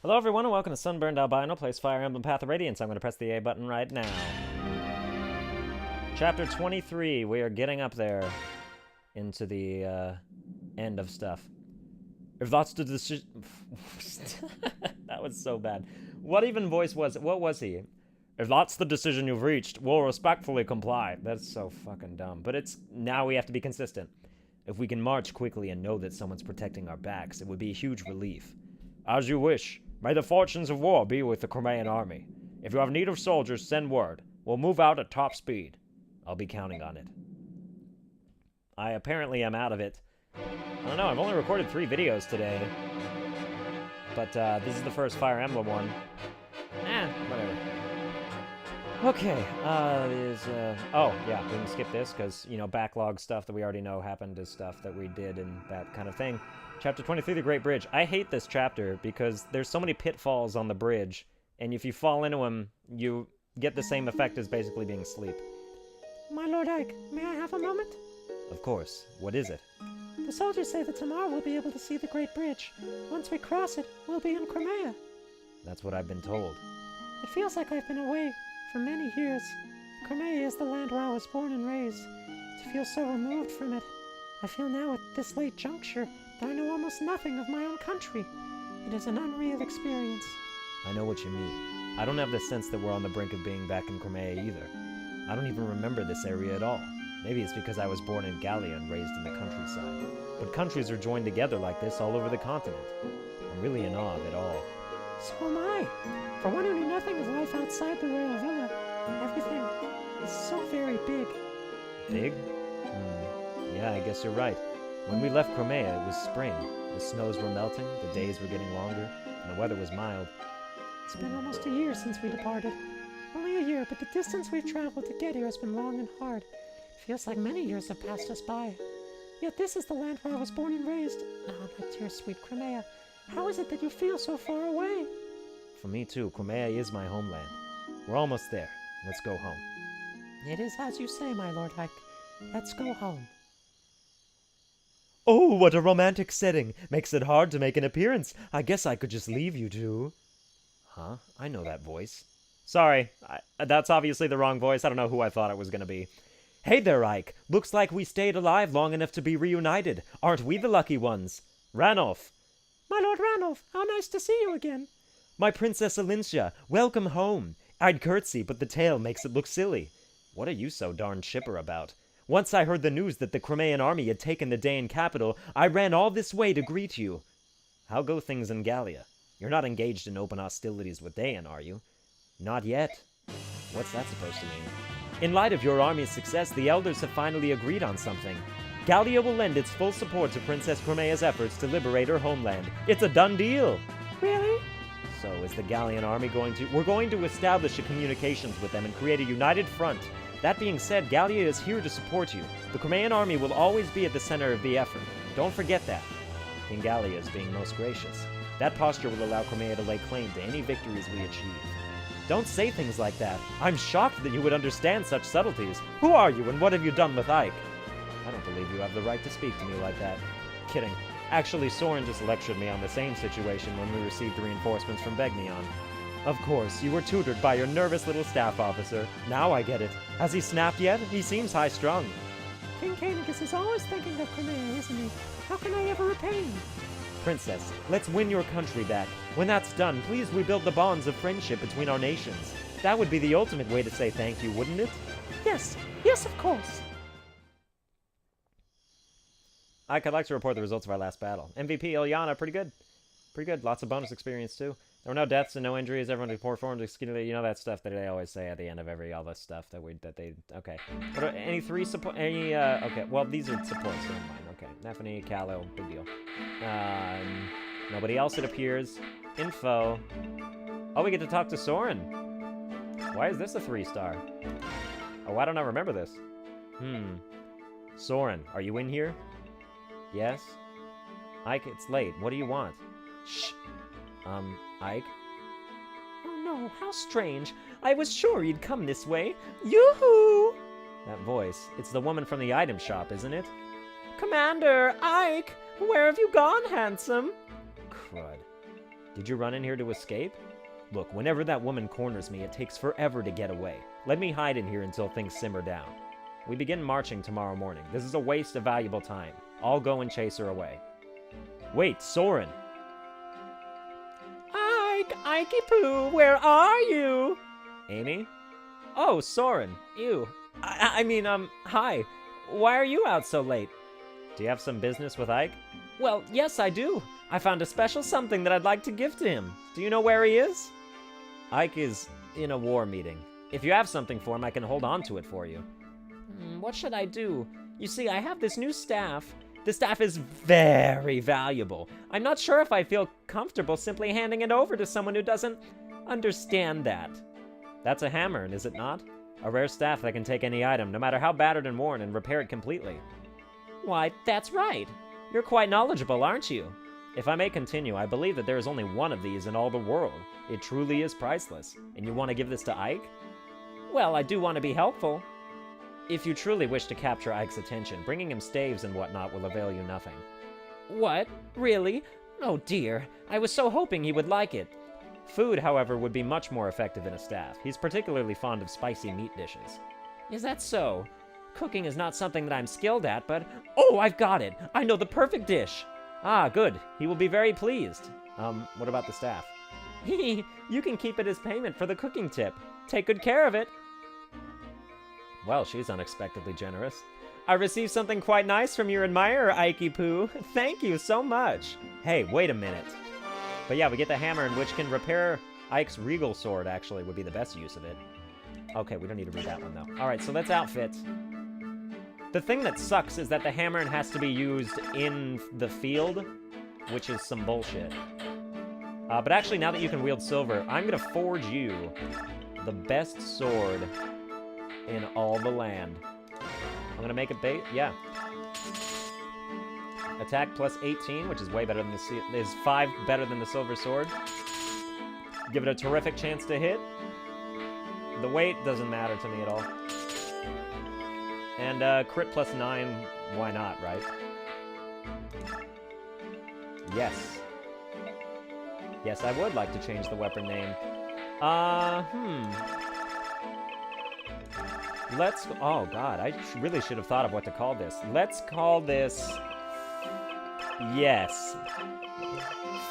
Hello everyone and welcome to Sunburned Albino plays Fire Emblem Path of Radiance. I'm going to press the A button right now. Chapter 23, we are getting up there into the end of stuff. If that's the decision... That was so bad. What even voice was it? What was he? If that's the decision you've reached, we'll respectfully comply. That's so fucking dumb. But it's... now we have to be consistent. If we can march quickly and know that someone's protecting our backs, it would be a huge relief. As you wish. May the fortunes of war be with the Crimean army. If you have need of soldiers, send word. We'll move out at top speed. I'll be counting on it. I apparently am out of it. I don't know, I've only recorded 3 videos today. But this is the first Fire Emblem one. Whatever. Okay, oh, yeah, we can skip this, because, you know, backlog stuff that we already know happened is stuff that we did and that kind of thing. Chapter 23, The Great Bridge. I hate this chapter because there's so many pitfalls on the bridge, and if you fall into them, you get the same effect as basically being asleep. My Lord Ike, may I have a moment? Of course. What is it? The soldiers say that tomorrow we'll be able to see the Great Bridge. Once we cross it, we'll be in Crimea. That's what I've been told. It feels like I've been away for many years. Crimea is the land where I was born and raised. To feel so removed from it, I feel now at this late juncture that I know almost nothing of my own country. It is an unreal experience. I know what you mean. I don't have the sense that we're on the brink of being back in Crimea either. I don't even remember this area at all. Maybe it's because I was born in Gallia and raised in the countryside. But countries are joined together like this all over the continent. I'm really in awe of it all. So am I. For one who knew nothing of life outside the royal villa, everything is so very big. Big? Yeah, I guess you're right. When we left Crimea, it was spring. The snows were melting, the days were getting longer, and the weather was mild. It's been almost a year since we departed. Only a year, but the distance we've traveled to get here has been long and hard. It feels like many years have passed us by. Yet this is the land where I was born and raised. Oh, my dear sweet Crimea. How is it that you feel so far away? For me too, Crimea is my homeland. We're almost there. Let's go home. It is as you say, my Lord Ike. Let's go home. Oh, what a romantic setting. Makes it hard to make an appearance. I guess I could just leave you two. Huh? I know that voice. Sorry, that's obviously the wrong voice. I don't know who I thought it was going to be. Hey there, Ike. Looks like we stayed alive long enough to be reunited. Aren't we the lucky ones? Ranulph. My Lord Ranulph, how nice to see you again. My Princess Alincia, welcome home. I'd curtsy, but the tale makes it look silly. What are you so darn chipper about? Once I heard the news that the Crimean army had taken the Daean capital, I ran all this way to greet you. How go things in Gallia? You're not engaged in open hostilities with Daean, are you? Not yet. What's that supposed to mean? In light of your army's success, the elders have finally agreed on something. Gallia will lend its full support to Princess Crimea's efforts to liberate her homeland. It's a done deal! Really? So is the Gallian army going to... We're going to establish a communications with them and create a united front. That being said, Gallia is here to support you. The Crimean army will always be at the center of the effort. Don't forget that. King Gallia is being most gracious. That posture will allow Crimea to lay claim to any victories we achieve. Don't say things like that. I'm shocked that you would understand such subtleties. Who are you and what have you done with Ike? I don't believe you have the right to speak to me like that. Kidding. Actually, Soren just lectured me on the same situation when we received reinforcements from Begnion. Of course, you were tutored by your nervous little staff officer. Now I get it. Has he snapped yet? He seems high-strung. King Canicus is always thinking of Crimea, isn't he? How can I ever repay him? Princess, let's win your country back. When that's done, please rebuild the bonds of friendship between our nations. That would be the ultimate way to say thank you, wouldn't it? Yes, yes, of course. I'd like to report the results of our last battle. MVP Ilyana, pretty good. Pretty good. Lots of bonus experience, too. There were no deaths and no injuries. Everyone performed exceedingly. You know that stuff that they always say at the end of all this stuff that they... Okay. What are, any 3 support... okay. Well, these are supports. So never mind. Okay. Nephany, Callow. Big deal. Nobody else, it appears. Info. Oh, we get to talk to Soren. Why is this a 3-star? Oh, why don't I remember this? Soren, are you in here? Yes? Ike, it's late. What do you want? Shh. Ike? Oh no, How strange. I was sure you'd come this way. Yoo-hoo! That voice. It's the woman from the item shop, isn't it? Commander, Ike! Where have you gone, handsome? Crud. Did you run in here to escape? Look, whenever that woman corners me, it takes forever to get away. Let me hide in here until things simmer down. We begin marching tomorrow morning. This is a waste of valuable time. I'll go and chase her away. Wait, Soren! Ikey Poo, where are you? Amy? Oh, Soren. Ew. I mean, hi. Why are you out so late? Do you have some business with Ike? Well, yes, I do. I found a special something that I'd like to give to him. Do you know where he is? Ike is in a war meeting. If you have something for him, I can hold on to it for you. What should I do? You see, I have this new staff. The staff is very valuable. I'm not sure if I feel comfortable simply handing it over to someone who doesn't understand that. That's a hammer, is it not? A rare staff that can take any item, no matter how battered and worn, and repair it completely. Why, that's right. You're quite knowledgeable, aren't you? If I may continue, I believe that there is only one of these in all the world. It truly is priceless. And you want to give this to Ike? Well, I do want to be helpful. If you truly wish to capture Ike's attention, bringing him staves and whatnot will avail you nothing. What? Really? Oh dear, I was so hoping he would like it. Food, however, would be much more effective in a staff. He's particularly fond of spicy meat dishes. Is that so? Cooking is not something that I'm skilled at, but... Oh, I've got it! I know the perfect dish! Ah, good. He will be very pleased. What about the staff? Hee, you can keep it as payment for the cooking tip. Take good care of it. Well, she's unexpectedly generous. I received something quite nice from your admirer, Ikey Poo. Thank you so much. Hey, wait a minute. But yeah, we get the hammer, in which can repair Ike's regal sword, actually, would be the best use of it. Okay, we don't need to read that one, though. Alright, so let's outfit. The thing that sucks is that the hammer has to be used in the field, which is some bullshit. But actually, now that you can wield silver, I'm gonna forge you the best sword in all the land. I'm gonna make it yeah. Attack plus 18, which is way better than is 5 better than the silver sword. Give it a terrific chance to hit. The weight doesn't matter to me at all. And crit plus 9, why not, right? Yes. Yes, I would like to change the weapon name. Let's... Oh, God, I really should have thought of what to call this. Let's call this... Yes.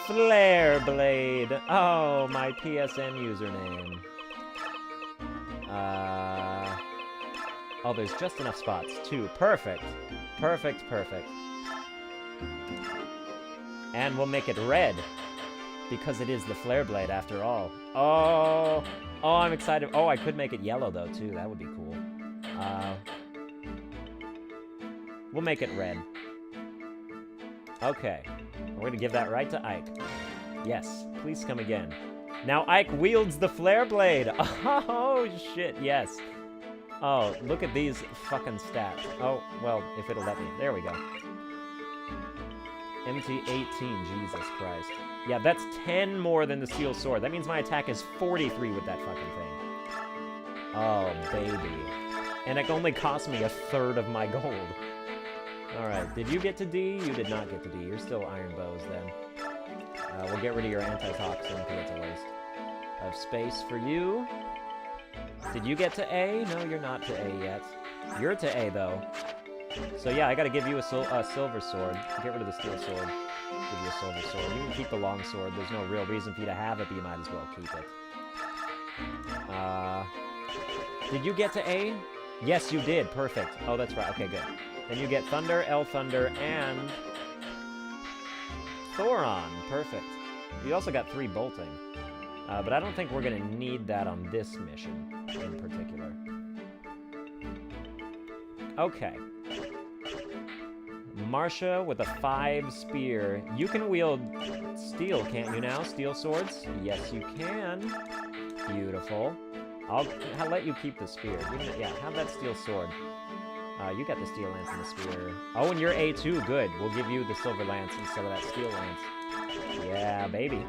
Flare Blade. Oh, my PSN username. Oh, there's just enough spots. 2. Perfect. Perfect, perfect. And we'll make it red. Because it is the Flare Blade, after all. Oh, I'm excited. Oh, I could make it yellow, though, too. That would be cool. We'll make it red. Okay. We're going to give that right to Ike. Yes, please come again. Now Ike wields the Flare Blade. Oh, shit, yes. Oh, look at these fucking stats. Oh, well, if it'll let me. There we go. MT18, Jesus Christ. Yeah, that's 10 more than the steel sword. That means my attack is 43 with that fucking thing. Oh, baby. And it only cost me 1/3 of my gold. Alright, did you get to D? You did not get to D. You're still Iron Bows, then. We'll get rid of your antitoxin, because it's a waste of space for you. Did you get to A? No, you're not to A yet. You're to A, though. So yeah, I gotta give you a silver sword. Get rid of the steel sword. Give you a silver sword. You can keep the long sword. There's no real reason for you to have it, but you might as well keep it. Did you get to A? Yes, you did. Perfect. Oh, that's right. Okay, good. Then you get Thunder, L Thunder, and Thoron. Perfect. You also got 3 bolting. But I don't think we're gonna need that on this mission in particular. Okay. Marcia with a 5 spear. You can wield steel, can't you now? Steel swords? Yes, you can. Beautiful. I'll let you keep the spear. Yeah, have that steel sword. You got the steel lance and the spear. Oh, and you're A2. Good. We'll give you the silver lance instead of that steel lance. Yeah, baby.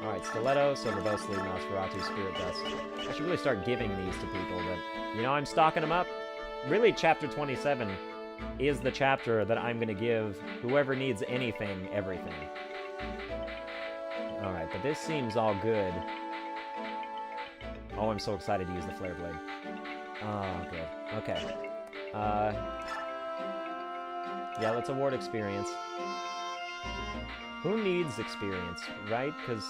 Alright, stiletto, silver bow sleeve, Nosferatu, spirit dust. I should really start giving these to people, but, you know, I'm stocking them up. Really, chapter 27 is the chapter that I'm going to give whoever needs anything, everything. Alright, but this seems all good. Oh, I'm so excited to use the Flare Blade. Oh, good. Okay. Yeah, let's award experience. Who needs experience, right? Because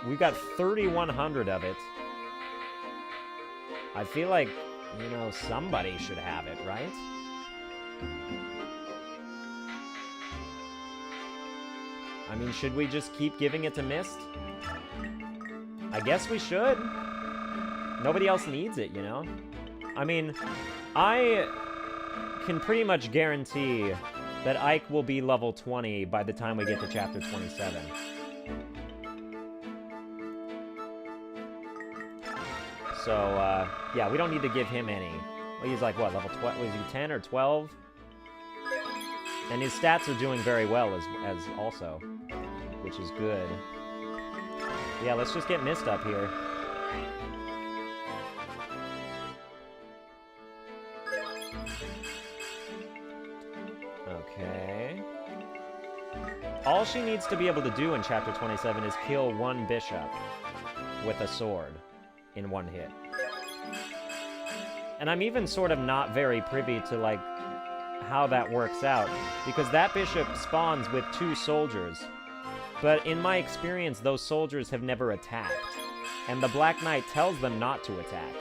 we got 3,100 of it. I feel like, you know, somebody should have it, right? I mean, should we just keep giving it to Mist? I guess we should. Nobody else needs it, you know? I mean, I can pretty much guarantee that Ike will be level 20 by the time we get to chapter 27. So, yeah, we don't need to give him any. Well, he's like, what, level 12? Was he 10 or 12? And his stats are doing very well as also, which is good. Yeah, let's just get Mist up here. Okay. All she needs to be able to do in chapter 27 is kill one bishop with a sword in one hit. And I'm even sort of not very privy to, like, how that works out, because that bishop spawns with 2 soldiers. But in my experience, those soldiers have never attacked, and the Black Knight tells them not to attack.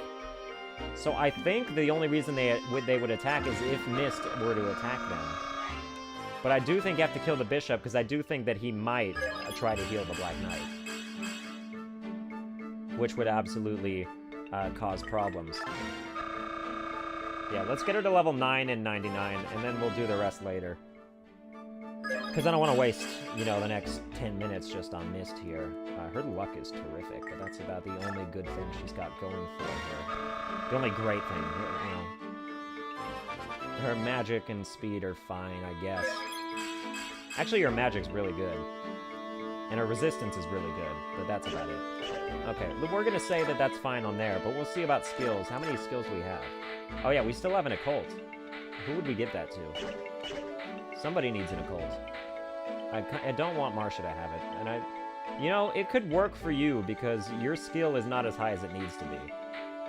So I think the only reason they would attack is if Mist were to attack them. But I do think you have to kill the bishop, because I do think that he might try to heal the Black Knight. Which would absolutely cause problems. Yeah, let's get her to level 9 and 99, and then we'll do the rest later. Because I don't want to waste, you know, the next 10 minutes just on Mist here. Her luck is terrific, but that's about the only good thing she's got going for her. The only great thing, you know. Her magic and speed are fine, I guess. Actually, her magic's really good. And her resistance is really good, but that's about it. Okay, we're going to say that that's fine on there, but we'll see about skills. How many skills do we have? Oh yeah, we still have an occult. Who would we get that to? Somebody needs an occult. I don't want Marcia to have it, and you know, it could work for you because your skill is not as high as it needs to be,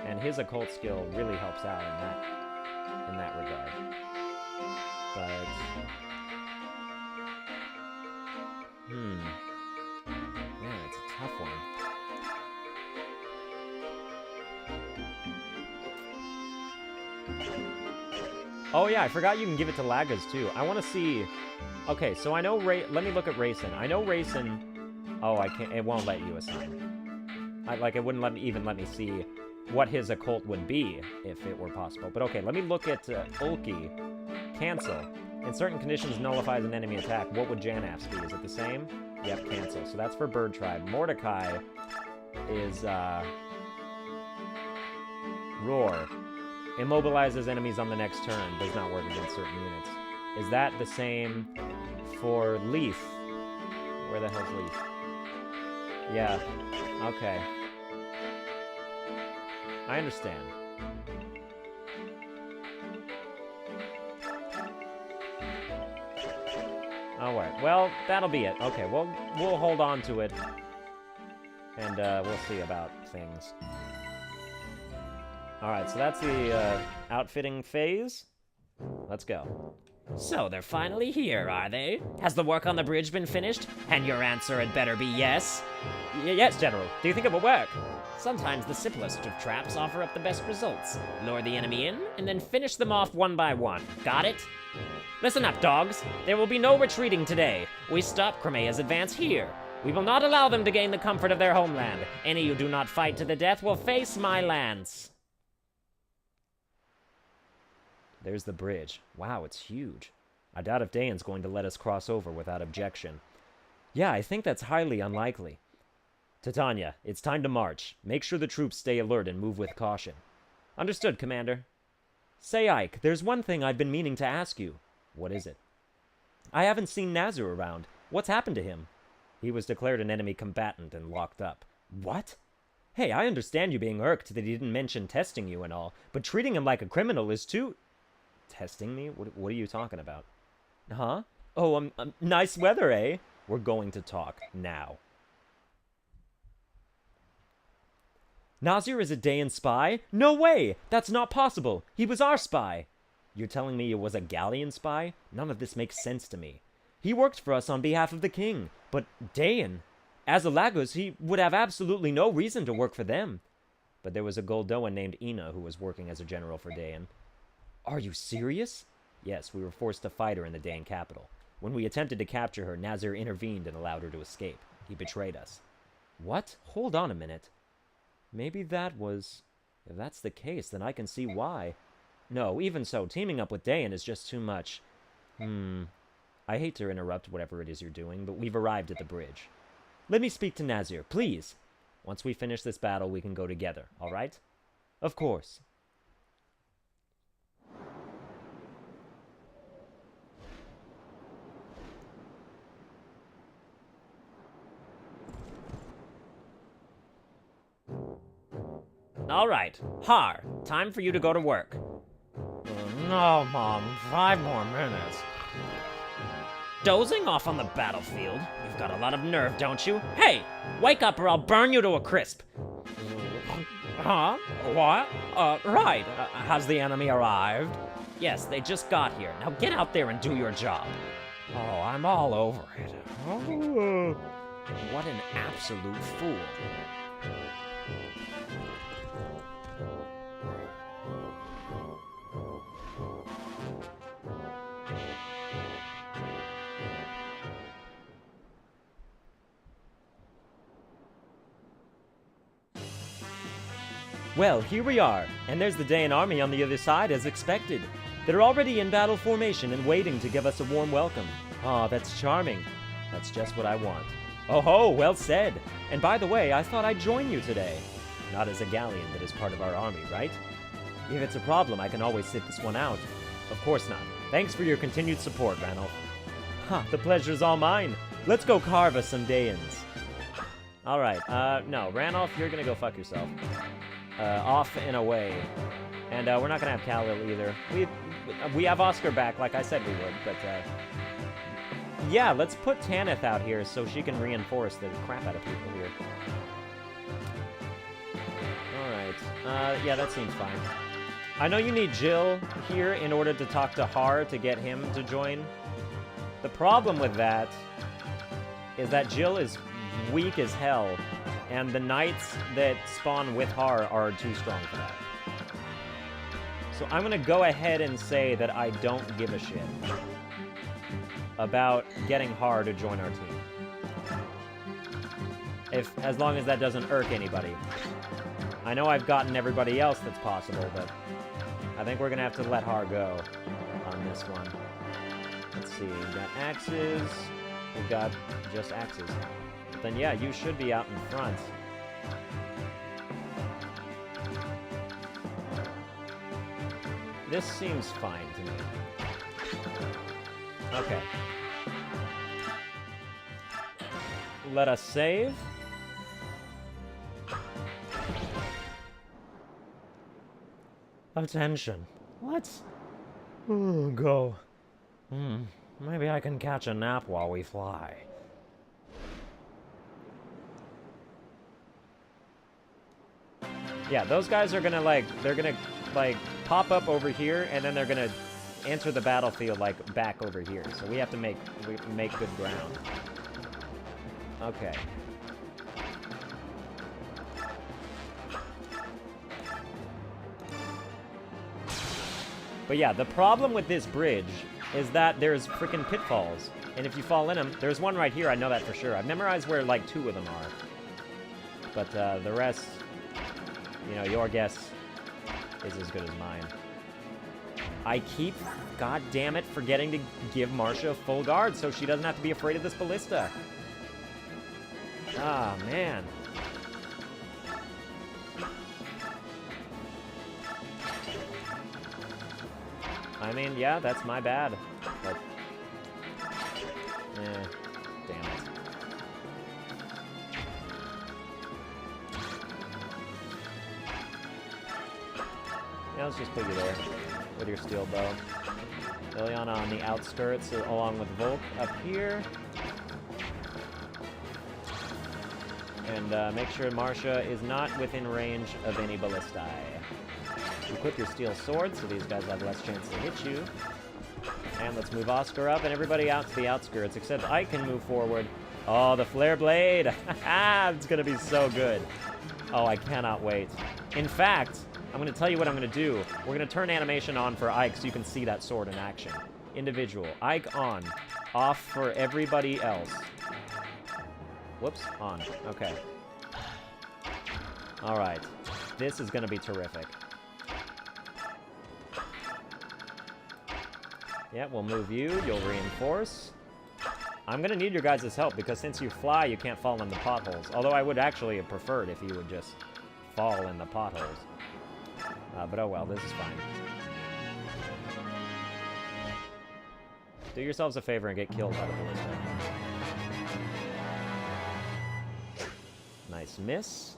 and his occult skill really helps out in that regard. But man, it's a tough one. Oh yeah, I forgot you can give it to Lagas too. I want to see. Okay, so I know let me look at Rayson. I know Rayson. Oh, I can't. It won't let you assign. It wouldn't even let me see what his occult would be if it were possible. But okay, let me look at Ulki. Cancel. In certain conditions, nullifies an enemy attack. What would Janaf's be? Is it the same? Yep, cancel. So that's for Bird Tribe. Mordecai is Roar. Immobilizes enemies on the next turn. Does not work against certain units. Is that the same for Leaf? Where the hell's Leaf? Yeah. Okay. I understand. Alright, well, that'll be it. Okay, well, we'll hold on to it. And we'll see about things. Alright, so that's the outfitting phase. Let's go. So they're finally here, are they? Has the work on the bridge been finished? And your answer had better be yes? Yes, General. Do you think it will work? Sometimes the simplest of traps offer up the best results. Lure the enemy in, and then finish them off one by one. Got it? Listen up, dogs. There will be no retreating today. We stop Crimea's advance here. We will not allow them to gain the comfort of their homeland. Any who do not fight to the death will face my lance. There's the bridge. Wow, it's huge. I doubt if Dayan's going to let us cross over without objection. Yeah, I think that's highly unlikely. Titania, it's time to march. Make sure the troops stay alert and move with caution. Understood, Commander. Say, Ike, there's one thing I've been meaning to ask you. What is it? I haven't seen Nazir around. What's happened to him? He was declared an enemy combatant and locked up. What? Hey, I understand you being irked that he didn't mention testing you and all, but treating him like a criminal is too... Testing me? What are you talking about? Huh? Oh, nice weather, eh? We're going to talk now. Nazir is a Dayan spy? No way! That's not possible! He was our spy! You're telling me it was a Galleon spy? None of this makes sense to me. He worked for us on behalf of the king, but Dayan? As a Lagos, he would have absolutely no reason to work for them. But there was a Goldoan named Ina who was working as a general for Dayan. Are you serious? Yes, we were forced to fight her in the Dayan capital. When we attempted to capture her, Nazir intervened and allowed her to escape. He betrayed us. What? Hold on a minute. Maybe that was... If that's the case, then I can see why. No, even so, teaming up with Dayan is just too much. I hate to interrupt whatever it is you're doing, but we've arrived at the bridge. Let me speak to Nazir, please. Once we finish this battle, we can go together, all right? Of course. All right, Har, time for you to go to work. No, Mom. 5 more minutes. Dozing off on the battlefield? You've got a lot of nerve, don't you? Hey, wake up or I'll burn you to a crisp. Huh? What? Right. Has the enemy arrived? Yes, they just got here. Now get out there and do your job. Oh, I'm all over it. Oh. What an absolute fool. Well, here we are, and there's the Dayan army on the other side as expected. They're already in battle formation and waiting to give us a warm welcome. Aw, that's charming. That's just what I want. Oh ho, well said. And by the way, I thought I'd join you today. Not as a galleon, but as part of our army, right? If it's a problem, I can always sit this one out. Of course not. Thanks for your continued support, Ranulph. Ha, the pleasure's all mine. Let's go carve us some Dayans. Alright, no, Ranulph, you're gonna go fuck yourself. Off and away. And we're not gonna have Khalil either. We have Oscar back, like I said we would, but yeah, let's put Tanith out here so she can reinforce the crap out of people here. Alright, yeah, that seems fine. I know you need Jill here in order to talk to Har to get him to join. The problem with that is that Jill is weak as hell, and the knights that spawn with Har are too strong for that. So I'm gonna go ahead and say that I don't give a shit about getting Har to join our team. As long as that doesn't irk anybody. I know I've gotten everybody else that's possible, but I think we're gonna have to let Har go on this one. Let's see, we've got axes, we've got just axes. Then yeah, you should be out in front. This seems fine to me. Okay. Let us save. Attention. Let's go. Maybe I can catch a nap while we fly. Yeah, those guys are gonna, they're gonna, pop up over here, and then they're gonna enter the battlefield, back over here. So we have to make good ground. Okay. But yeah, the problem with this bridge is that there's freaking pitfalls. And if you fall in them, there's one right here, I know that for sure. I've memorized where, 2 of them are. But, the rest... You know, your guess is as good as mine. I keep, god damn it, forgetting to give Marcia full guard so she doesn't have to be afraid of this ballista. Ah, man. I mean, yeah, that's my bad. But, damn it. Yeah, let's just put you there with your steel bow. Liliana on the outskirts along with Volk up here. And make sure Marcia is not within range of any ballistae. Equip your steel sword so these guys have less chance to hit you. And let's move Oscar up and everybody out to the outskirts, except I can move forward. Oh, the flare blade! It's gonna be so good. Oh, I cannot wait. In fact, I'm gonna tell you what I'm gonna do. We're gonna turn animation on for Ike so you can see that sword in action. Individual. Ike on. Off for everybody else. Whoops. On. Okay. Alright. This is gonna be terrific. Yeah, we'll move you. You'll reinforce. I'm gonna need your guys' help, because since you fly, you can't fall in the potholes. Although I would actually have preferred if you would just fall in the potholes. But oh well, this is fine. Do yourselves a favor and get killed by the ballista. Nice miss.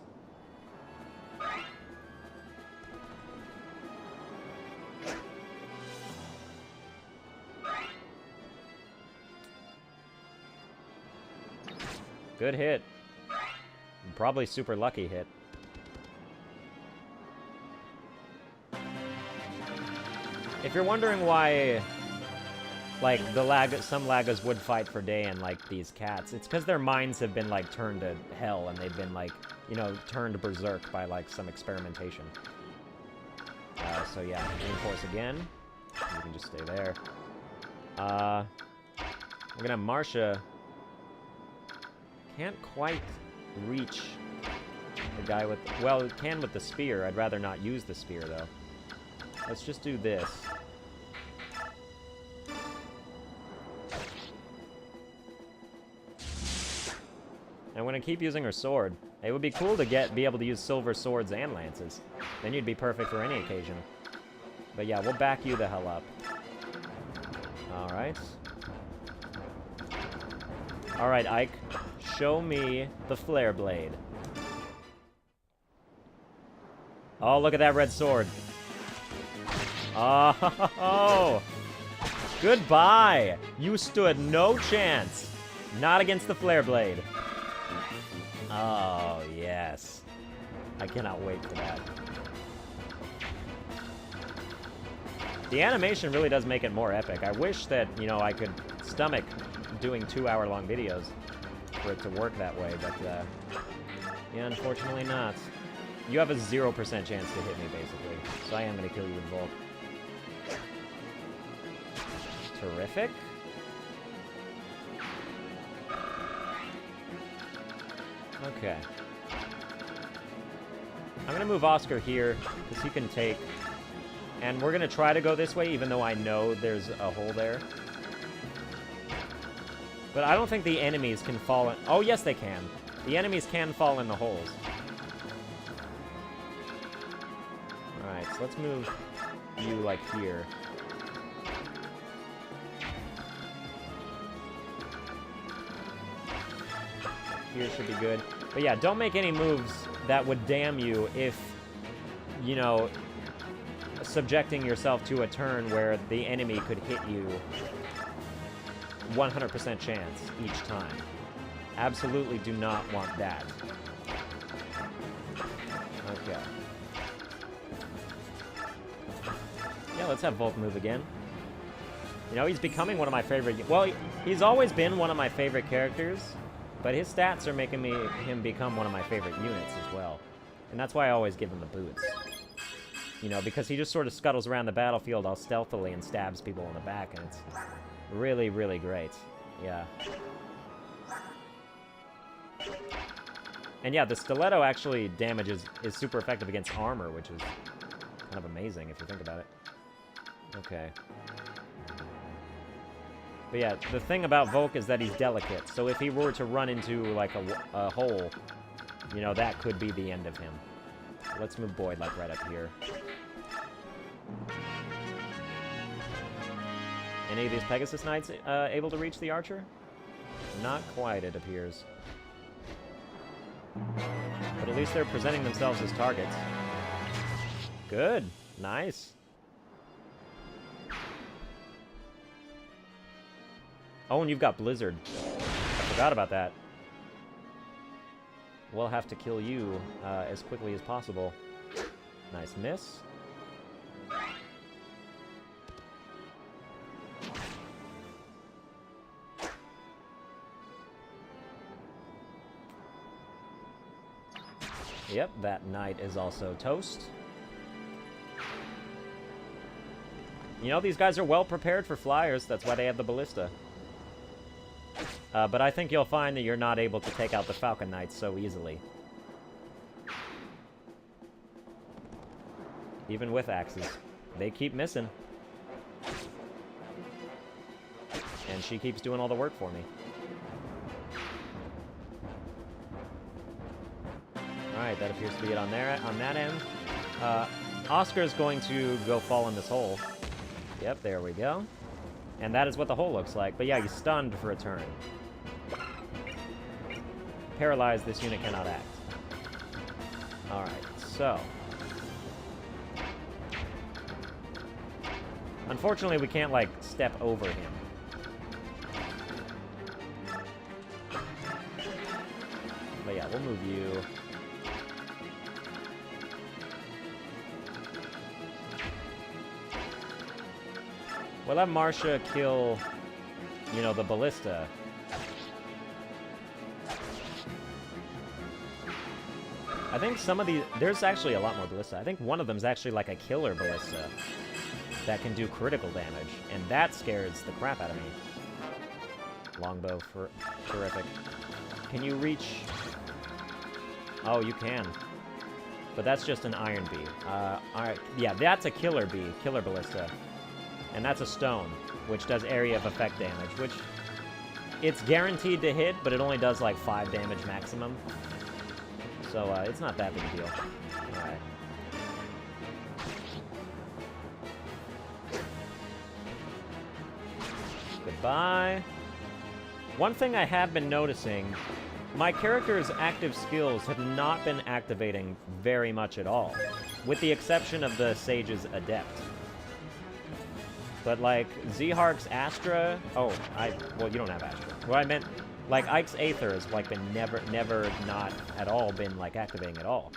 Good hit. Probably super lucky hit. If you're wondering why, like, some Laggas would fight for day and, like, these cats, it's because their minds have been, like, turned to hell, and they've been, like, you know, turned berserk by, like, some experimentation. So yeah, reinforce again. You can just stay there. We're gonna have Marcia. Can't quite reach the guy with... Well, it can with the spear. I'd rather not use the spear, though. Let's just do this. I'm gonna keep using her sword. It would be cool to be able to use silver swords and lances. Then you'd be perfect for any occasion. But yeah, we'll back you the hell up. Alright. Alright, Ike. Show me the flare blade. Oh, look at that red sword. Oh, goodbye. You stood no chance. Not against the flare blade. Oh, yes. I cannot wait for that. The animation really does make it more epic. I wish that, you know, I could stomach doing 2-hour-long videos for it to work that way, but, yeah, unfortunately not. You have a 0% chance to hit me, basically, so I am going to kill you with Volk. Terrific. Okay. I'm going to move Oscar here, because he can take... And we're going to try to go this way, even though I know there's a hole there. But I don't think the enemies can fall in... Oh, yes, they can. The enemies can fall in the holes. Alright, so let's move you, like, here. Here should be good. But yeah, don't make any moves that would damn you if, you know, subjecting yourself to a turn where the enemy could hit you 100% chance each time. Absolutely do not want that. Okay. Yeah, let's have Volk move again. You know, he's becoming one of my favorite... Well, he's always been one of my favorite characters, but his stats are making him become one of my favorite units as well. And that's why I always give him the boots. You know, because he just sort of scuttles around the battlefield all stealthily and stabs people in the back, and it's really, really great. Yeah. And yeah, the stiletto actually is super effective against armor, which is kind of amazing if you think about it. Okay. But yeah, the thing about Volk is that he's delicate, so if he were to run into, like, a hole, you know, that could be the end of him. Let's move Boyd, like, right up here. Any of these Pegasus Knights able to reach the archer? Not quite, it appears. But at least they're presenting themselves as targets. Good. Nice. Oh, and you've got Blizzard. I forgot about that. we'll have to kill you as quickly as possible. Nice miss. Yep, that knight is also toast. You know, these guys are well prepared for flyers. That's why they have the ballista. But I think you'll find that you're not able to take out the Falcon Knights so easily. Even with axes. They keep missing. And she keeps doing all the work for me. Alright, that appears to be it on that end. Oscar's going to go fall in this hole. Yep, there we go. And that is what the hole looks like. But yeah, he's stunned for a turn. Paralyzed, this unit cannot act. Alright, so. Unfortunately, we can't, like, step over him. But yeah, we'll move you. We'll have Marcia kill, you know, the ballista. I think some of these... There's actually a lot more ballista. I think one of them's actually like a killer ballista that can do critical damage, and that scares the crap out of me. Longbow for terrific. Can you reach... Oh, you can. But that's just an iron bee. Alright, yeah, that's a killer bee, killer ballista. And that's a stone, which does area of effect damage, which it's guaranteed to hit, but it only does like 5 damage maximum. So it's not that big a deal. Alright. Goodbye. One thing I have been noticing, my character's active skills have not been activating very much at all, with the exception of the Sage's Adept. But, like, Zehark's Astra... Oh, well, you don't have Astra. Well, I meant, like, Ike's Aether has, like, been never not at all been, like, activating at all.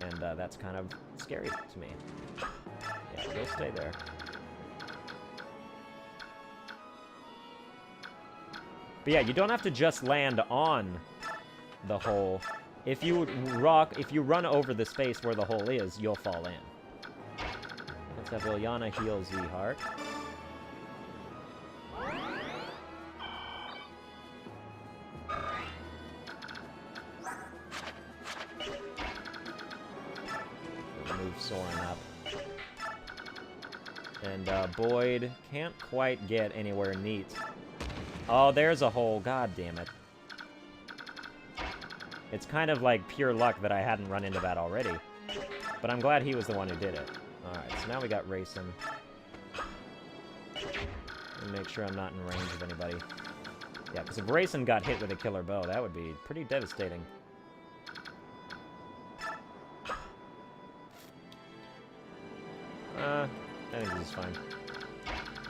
And, that's kind of scary to me. Yeah, go stay there. But yeah, you don't have to just land on the hole. If you run over the space where the hole is, you'll fall in. Let's have Ilyana heal Zehark. Move Soren up. And Boyd can't quite get anywhere neat. Oh, there's a hole. God damn it. It's kind of like pure luck that I hadn't run into that already. But I'm glad he was the one who did it. Alright, so now we got Racing. And make sure I'm not in range of anybody. Yeah, because if Racing got hit with a killer bow, that would be pretty devastating. I think this is fine.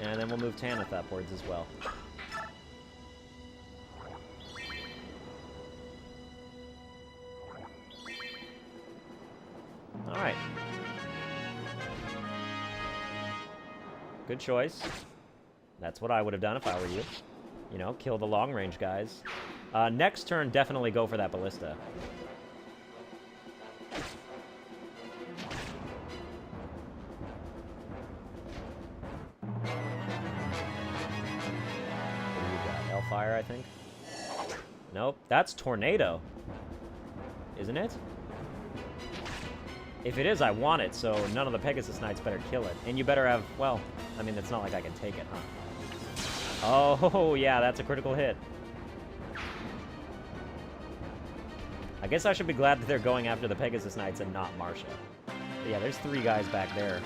And then we'll move Tanith upwards as well. Alright. Good choice. That's what I would have done if I were you. You know, kill the long-range guys. Next turn, definitely go for that ballista. What do you got? Hellfire, I think? Nope, that's Tornado. Isn't it? If it is, I want it, so none of the Pegasus Knights better kill it. And you better have, well, I mean, it's not like I can take it, huh? Oh, yeah, that's a critical hit. I guess I should be glad that they're going after the Pegasus Knights and not Marcia. But yeah, there's 3 guys back there.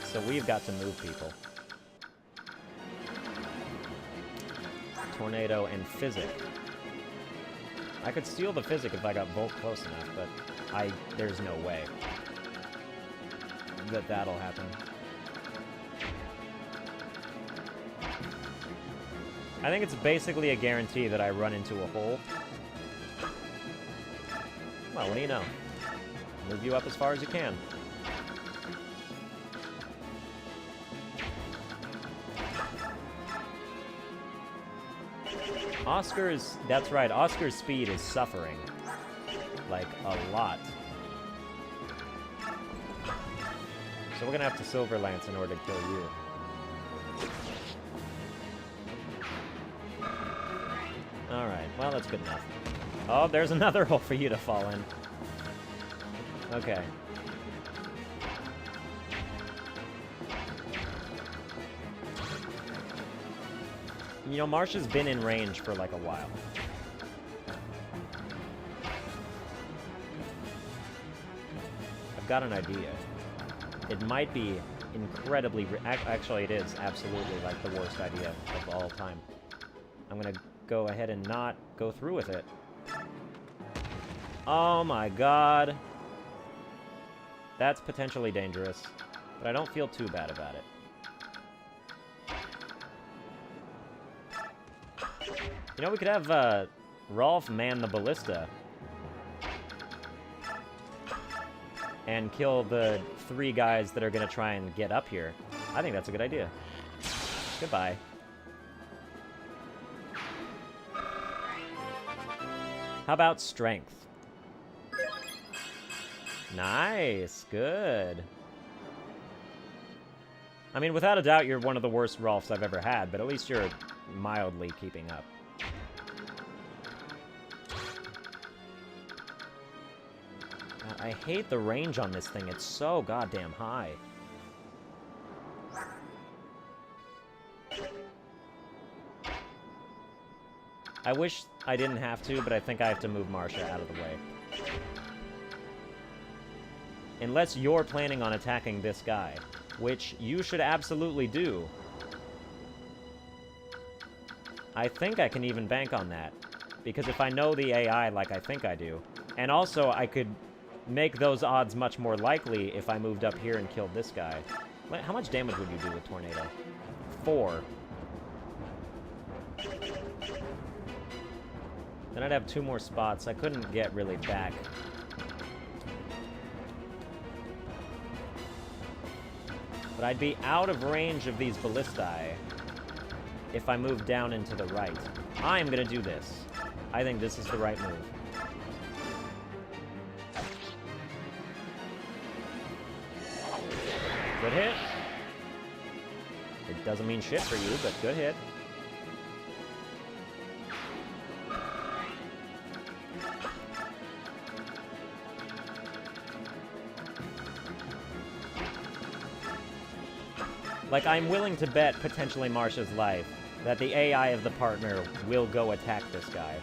So we've got to move people. Tornado and Physic. I could steal the Physic if I got Volt close enough, but there's no way that that'll happen. I think it's basically a guarantee that I run into a hole. Well, what do you know? Move you up as far as you can. That's right, Oscar's speed is suffering. Like, a lot. So we're gonna have to Silver Lance in order to kill you. Alright, well, that's good enough. Oh, there's another hole for you to fall in. Okay. You know, Marsha's been in range for like a while. I've got an idea. It might be incredibly... Actually, it is absolutely like the worst idea of all time. I'm gonna go ahead and not go through with it. Oh my god. That's potentially dangerous, but I don't feel too bad about it. You know, we could have Rolf man the ballista and kill the 3 guys that are going to try and get up here. I think that's a good idea. Goodbye. How about strength? Nice, good. I mean, without a doubt, you're one of the worst Rolfs I've ever had, but at least you're mildly keeping up. I hate the range on this thing. It's so goddamn high. I wish I didn't have to, but I think I have to move Marsha out of the way. Unless you're planning on attacking this guy, which you should absolutely do. I think I can even bank on that, because if I know the AI like I think I do, and also I could make those odds much more likely if I moved up here and killed this guy. How much damage would you do with Tornado? 4. Then I'd have 2 more spots. I couldn't get really back. But I'd be out of range of these ballistae if I moved down and to the right. I'm gonna do this. I think this is the right move. Good hit. It doesn't mean shit for you, but good hit. Like, I'm willing to bet potentially Marsha's life that the AI of the partner will go attack this guy.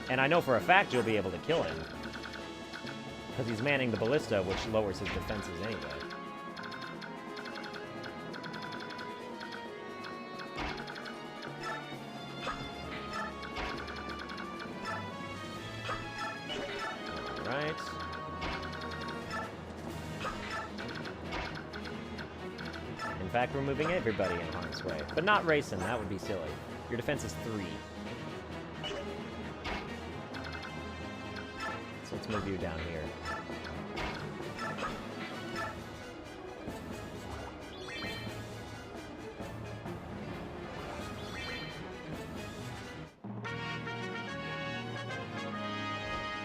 And I know for a fact you'll be able to kill him. Because he's manning the ballista, which lowers his defenses anyway. Alright. In fact, we're moving everybody in harm's way. But not racing, that would be silly. Your defense is 3. So let's move you down here.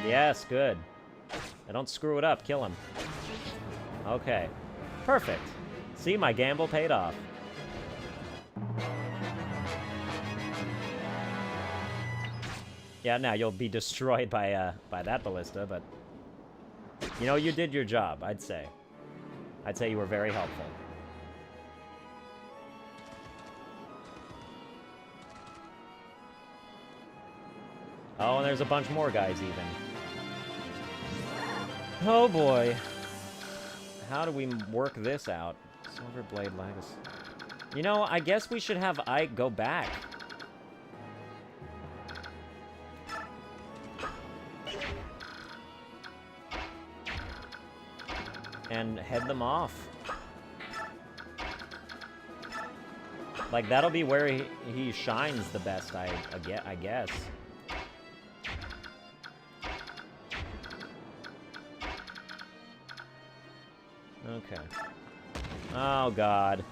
Yes, good. Now don't screw it up, kill him. Okay. Perfect. See, my gamble paid off. Yeah, now you'll be destroyed by that ballista, but... You know, you did your job, I'd say. I'd say you were very helpful. Oh, and there's a bunch more guys, even. Oh, boy. How do we work this out? Silver Blade Legacy. You know, I guess we should have Ike go back. And head them off. Like, that'll be where he shines the best, I guess. Okay. Oh, God.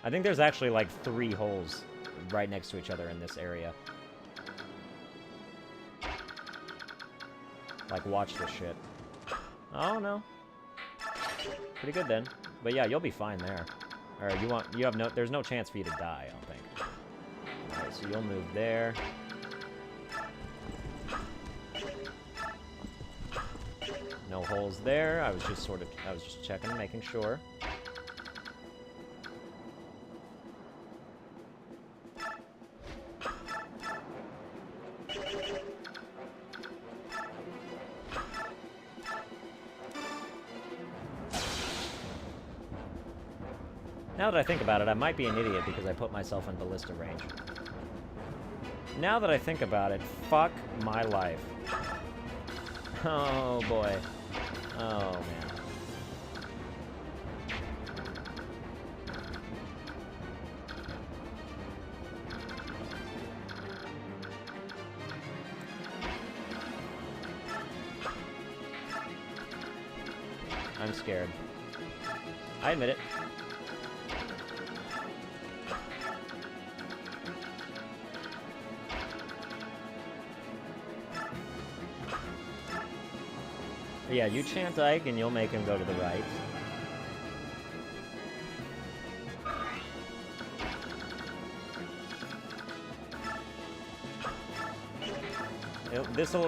I think there's actually, like, 3 holes right next to each other in this area. Like, watch this shit. Oh, no. Pretty good, then. But yeah, you'll be fine there. Alright, there's no chance for you to die, I don't think. Alright, so you'll move there. No holes there. I was just checking, making sure. Now that I think about it, I might be an idiot because I put myself in ballista range. Now that I think about it, fuck my life. Oh, boy. Oh, man. I'm scared. I admit it. Yeah, you chant Ike and you'll make him go to the right.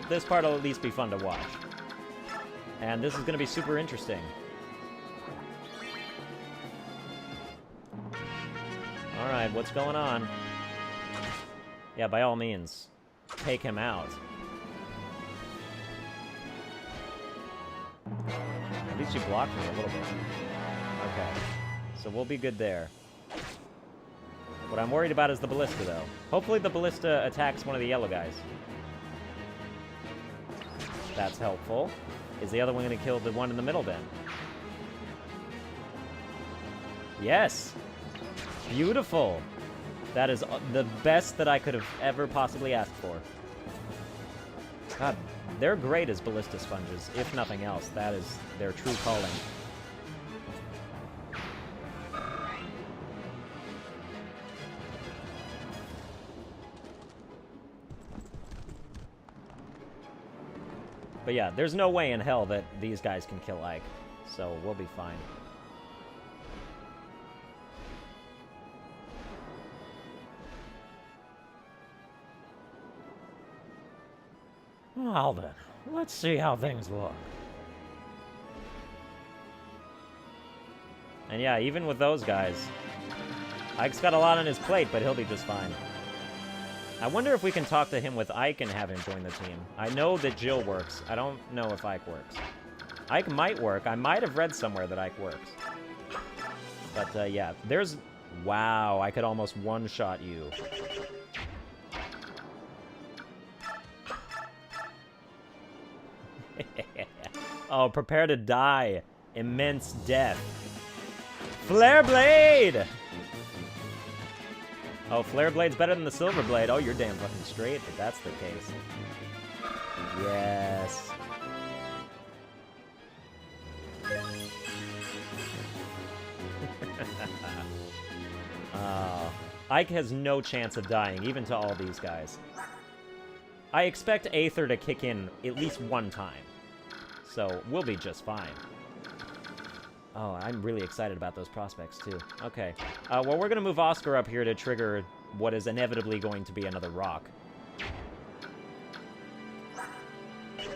This part will at least be fun to watch. And this is going to be super interesting. Alright, what's going on? Yeah, by all means, take him out. At least you blocked me a little bit. Okay. So we'll be good there. What I'm worried about is the ballista, though. Hopefully the ballista attacks one of the yellow guys. That's helpful. Is the other one going to kill the one in the middle, then? Yes! Beautiful! That is the best that I could have ever possibly asked for. God, they're great as ballista sponges, if nothing else. That is their true calling. But yeah, there's no way in hell that these guys can kill Ike, so we'll be fine. Well then, let's see how things look. And yeah, even with those guys, Ike's got a lot on his plate, but he'll be just fine. I wonder if we can talk to him with Ike and have him join the team. I know that Jill works. I don't know if Ike works. Ike might work. I might have read somewhere that Ike works. But yeah, there's... Wow, I could almost one-shot you. Oh, prepare to die. Immense death. Flare Blade! Oh, Flare Blade's better than the Silver Blade. Oh, you're damn fucking straight if that's the case. Yes. Ike has no chance of dying, even to all these guys. I expect Aether to kick in at least one time. So, we'll be just fine. Oh, I'm really excited about those prospects, too. Okay. Well, we're going to move Oscar up here to trigger what is inevitably going to be another rock.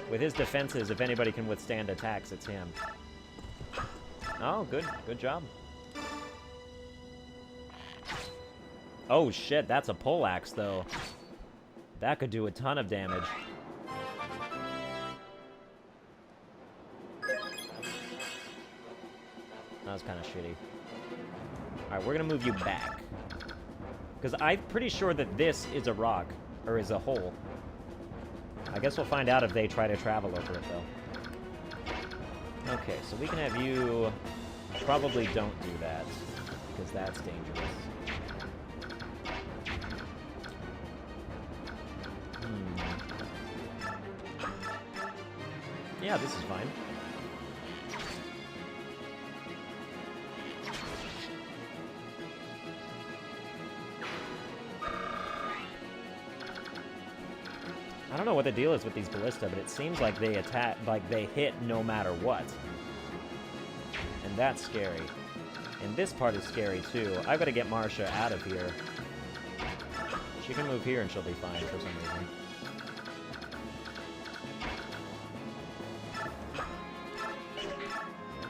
With his defenses, if anybody can withstand attacks, it's him. Oh, good. Good job. Oh, shit. That's a poleaxe, though. That could do a ton of damage. That was kind of shitty. Alright, we're going to move you back. Because I'm pretty sure that this is a rock. Or is a hole. I guess we'll find out if they try to travel over it, though. Okay, so we can have you... Probably don't do that. because that's dangerous. Yeah, this is fine. I don't know what the deal is with these ballista, but it seems like they attack, like they hit no matter what. And that's scary. And this part is scary too. I've got to get Marcia out of here. She can move here and she'll be fine for some reason.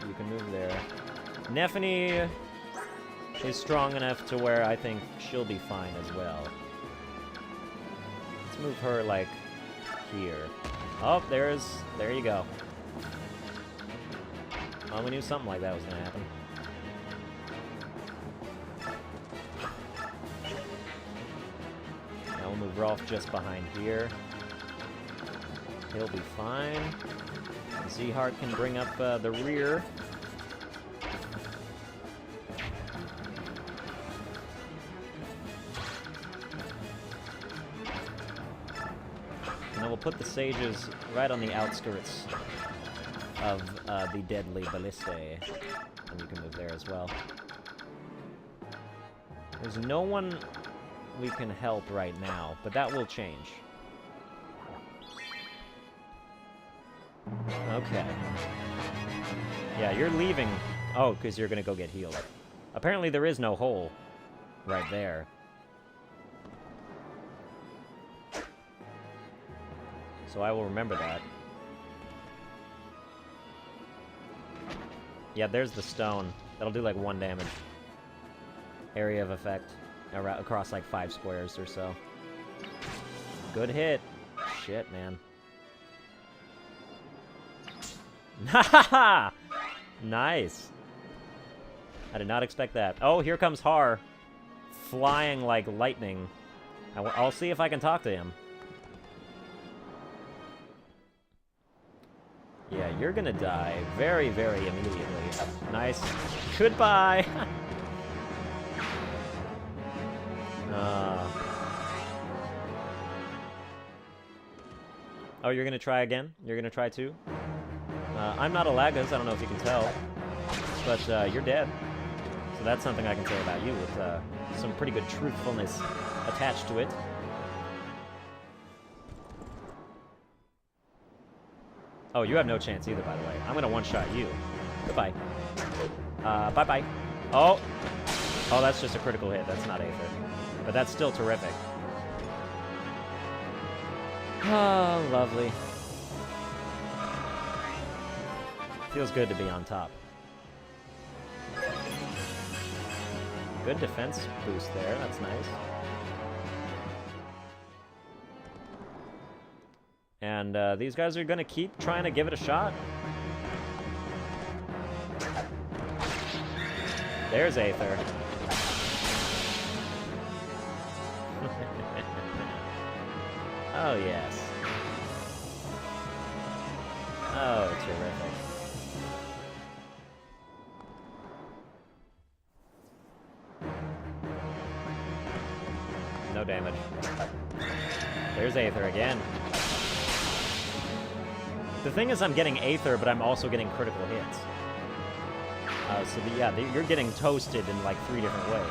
You can move there. Nephany is strong enough to where I think she'll be fine as well. Let's move her, like, here. Oh, there you go. Well, we knew something like that was gonna happen. Now we'll move Rolf just behind here. He'll be fine. Z-Heart can bring up the rear. And then we'll put the sages right on the outskirts of the deadly ballistae. And you can move there as well. There's no one we can help right now, but that will change. Okay. Yeah, you're leaving. Oh, because you're going to go get healed. Apparently there is no hole right there. So I will remember that. Yeah, there's the stone. That'll do like 1 damage. Area of effect. Across like 5 squares or so. Good hit. Shit, man. Ha! Nice. I did not expect that. Oh, here comes Har. Flying like lightning. I'll see if I can talk to him. Yeah, you're gonna die very, very immediately. Nice. Goodbye! Oh, you're gonna try again? You're gonna try too? I'm not a Lagas, I don't know if you can tell. But you're dead. So that's something I can say about you with some pretty good truthfulness attached to it. Oh, you have no chance either, by the way. I'm gonna one-shot you. Goodbye. Bye-bye. Oh! Oh, that's just a critical hit. That's not Aether. But that's still terrific. Oh, lovely. Feels good to be on top. Good defense boost there. That's nice. And these guys are going to keep trying to give it a shot. There's Aether. Oh, yes. Oh, terrific. No damage. There's Aether again. The thing is, I'm getting Aether, but I'm also getting critical hits. You're getting toasted in like 3 different ways.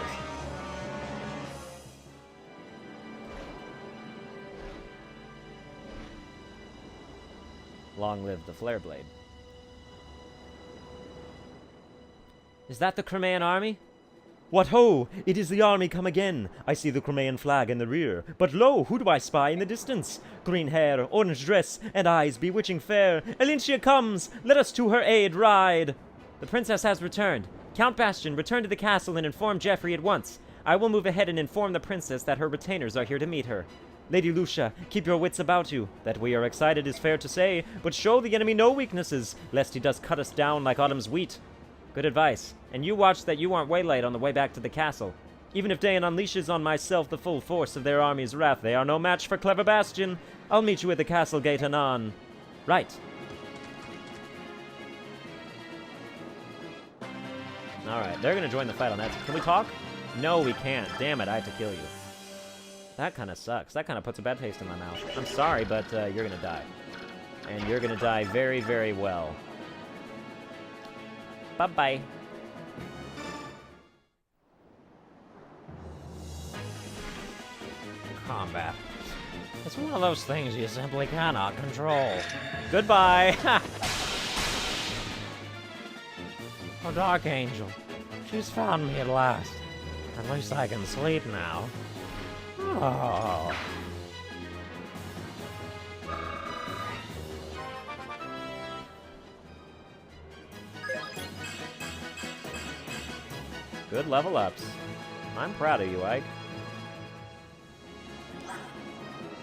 Long live the Flare Blade. Is that the Crimean army? What ho! It is the army come again. I see the Crimean flag in the rear. But lo, who do I spy in the distance? Green hair, orange dress, and eyes bewitching fair. Elincia comes! Let us to her aid ride! The princess has returned. Count Bastion, return to the castle and inform Geoffrey at once. I will move ahead and inform the princess that her retainers are here to meet her. Lady Lucia, keep your wits about you. That we are excited is fair to say, but show the enemy no weaknesses, lest he does cut us down like autumn's wheat. Good advice. And you watch that you aren't waylaid on the way back to the castle. Even if Dayan unleashes on myself the full force of their army's wrath, they are no match for clever Bastion. I'll meet you at the castle gate anon. Right. Alright, they're gonna join the fight on that. Can we talk? No, we can't. Damn it, I have to kill you. That kind of sucks. That kind of puts a bad taste in my mouth. I'm sorry, but you're gonna die. And you're gonna die very, very well. Bye-bye. Combat. It's one of those things you simply cannot control. Goodbye! Oh, Dark Angel. She's found me at last. At least I can sleep now. Oh. Good level ups. I'm proud of you, Ike.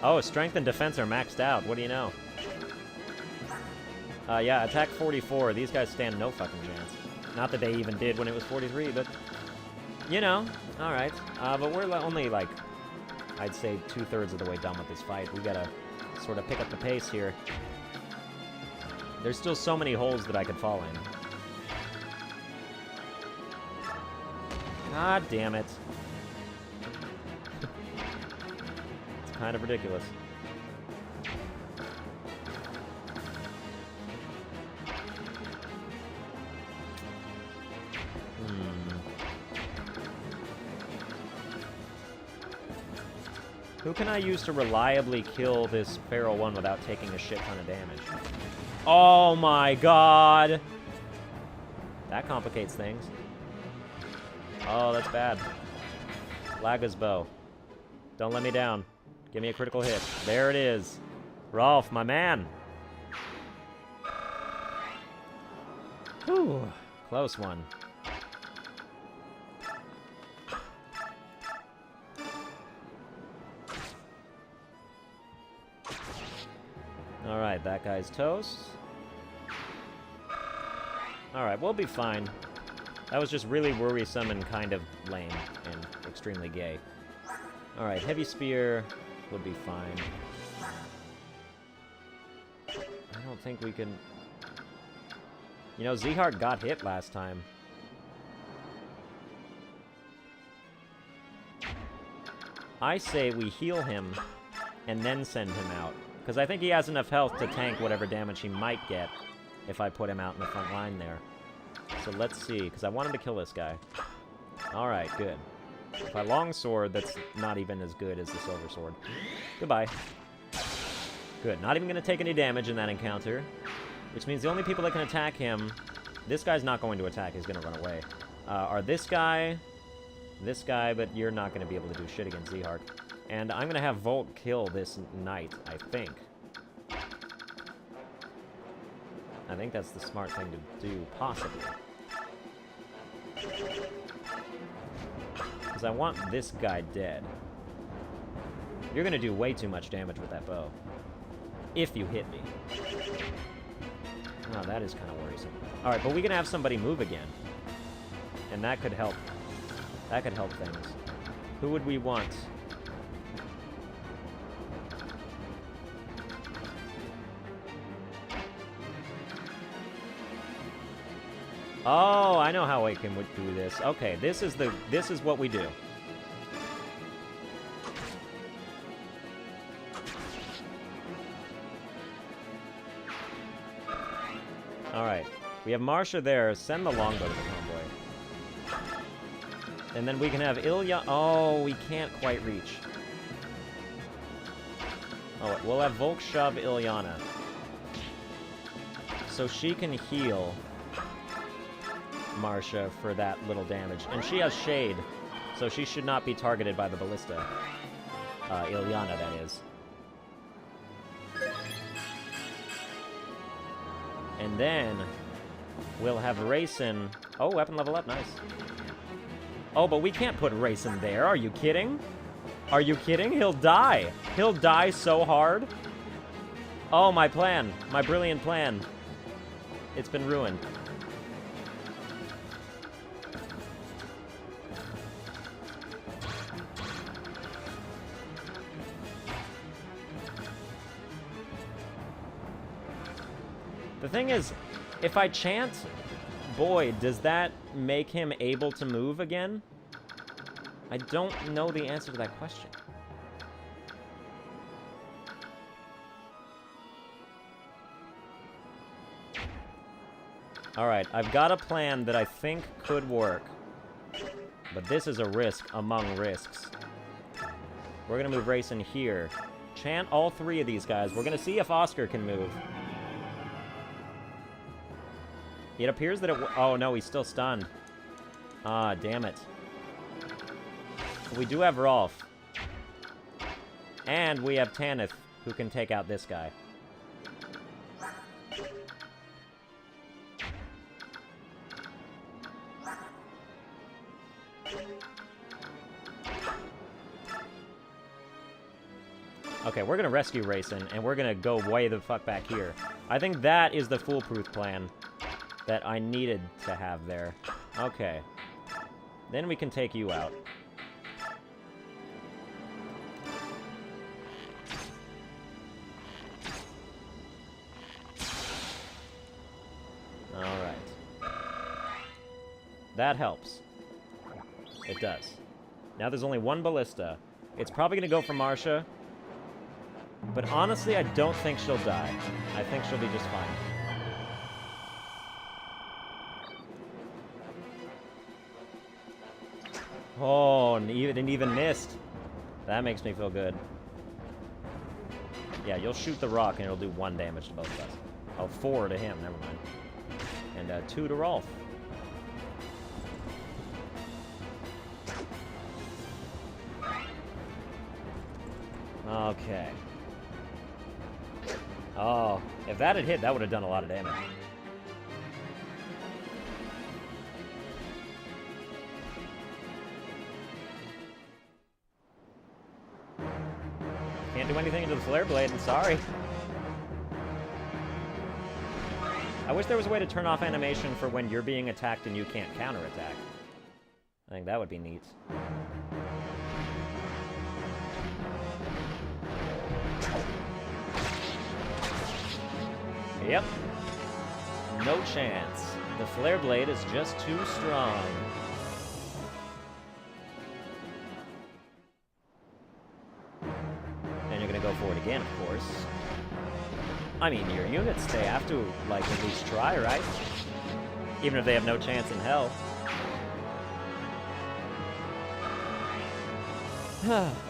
Oh, strength and defense are maxed out. What do you know? Yeah, attack 44. These guys stand no fucking chance. Not that they even did when it was 43, but... You know, alright. But we're only, like, I'd say 2/3 of the way done with this fight. We gotta sort of pick up the pace here. There's still so many holes that I could fall in. God damn it. It's kind of ridiculous. Who can I use to reliably kill this feral one without taking a shit ton of damage? Oh my god! That complicates things. Oh, that's bad. Laga's bow. Don't let me down. Give me a critical hit. There it is. Rolf, my man. Whew. Close one. Alright, that guy's toast. Alright, we'll be fine. That was just really worrisome and kind of lame and extremely gay. Alright, heavy spear would be fine. I don't think we can... You know, Zehart got hit last time. I say we heal him and then send him out. Because I think he has enough health to tank whatever damage he might get if I put him out in the front line there. So let's see, because I want him to kill this guy. Alright, good. If I longsword, that's not even as good as the silver sword. Goodbye. Good, not even going to take any damage in that encounter. Which means the only people that can attack him... This guy's not going to attack, he's going to run away. Are this guy, but you're not going to be able to do shit against Zehart. And I'm going to have Volt kill this knight, I think. I think that's the smart thing to do, possibly. Because I want this guy dead. You're going to do way too much damage with that bow. If you hit me. Oh, that is kind of worrisome. Alright, but we can have somebody move again. And that could help. That could help things. Who would we want? Oh, I know how I can do this. Okay, this is what we do. Alright. We have Marsha there. Send the longbow to the convoy. And then we can have Ilya... Oh, we can't quite reach. Oh, we'll have Volk shove Ilyana. So she can heal Marsha for that little damage. And she has Shade, so she should not be targeted by the ballista. Ilyana, that is. And then we'll have Rayson. Oh, weapon level up, nice. Oh, but we can't put Rayson there. Are you kidding? Are you kidding? He'll die. He'll die so hard. Oh, my plan. My brilliant plan. It's been ruined. The thing is, if I chant boy, does that make him able to move again? I don't know the answer to that question. Alright, I've got a plan that I think could work. But this is a risk among risks. We're gonna move Rayson here. Chant all three of these guys. We're gonna see if Oscar can move. It appears that it... Oh, no, he's still stunned. Ah, damn it. We do have Rolf. And we have Tanith, who can take out this guy. Okay, we're gonna rescue Rayson, and we're gonna go way the fuck back here. I think that is the foolproof plan that I needed to have there. Okay. Then we can take you out. Alright. That helps. It does. Now there's only one ballista. It's probably gonna go for Marcia. But honestly, I don't think she'll die. I think she'll be just fine. Oh, and didn't even missed. That makes me feel good. Yeah, you'll shoot the rock and it'll do 1 damage to both of us. Oh, 4 to him, never mind. And 2 to Rolf. Okay. Oh, if that had hit, that would have done a lot of damage. Can't do anything into the Flare Blade, I'm sorry. I wish there was a way to turn off animation for when you're being attacked and you can't counterattack. I think that would be neat. Yep. No chance. The Flare Blade is just too strong. And you're gonna go for it again, of course. I mean, your units, they have to, like, at least try, right? Even if they have no chance in hell.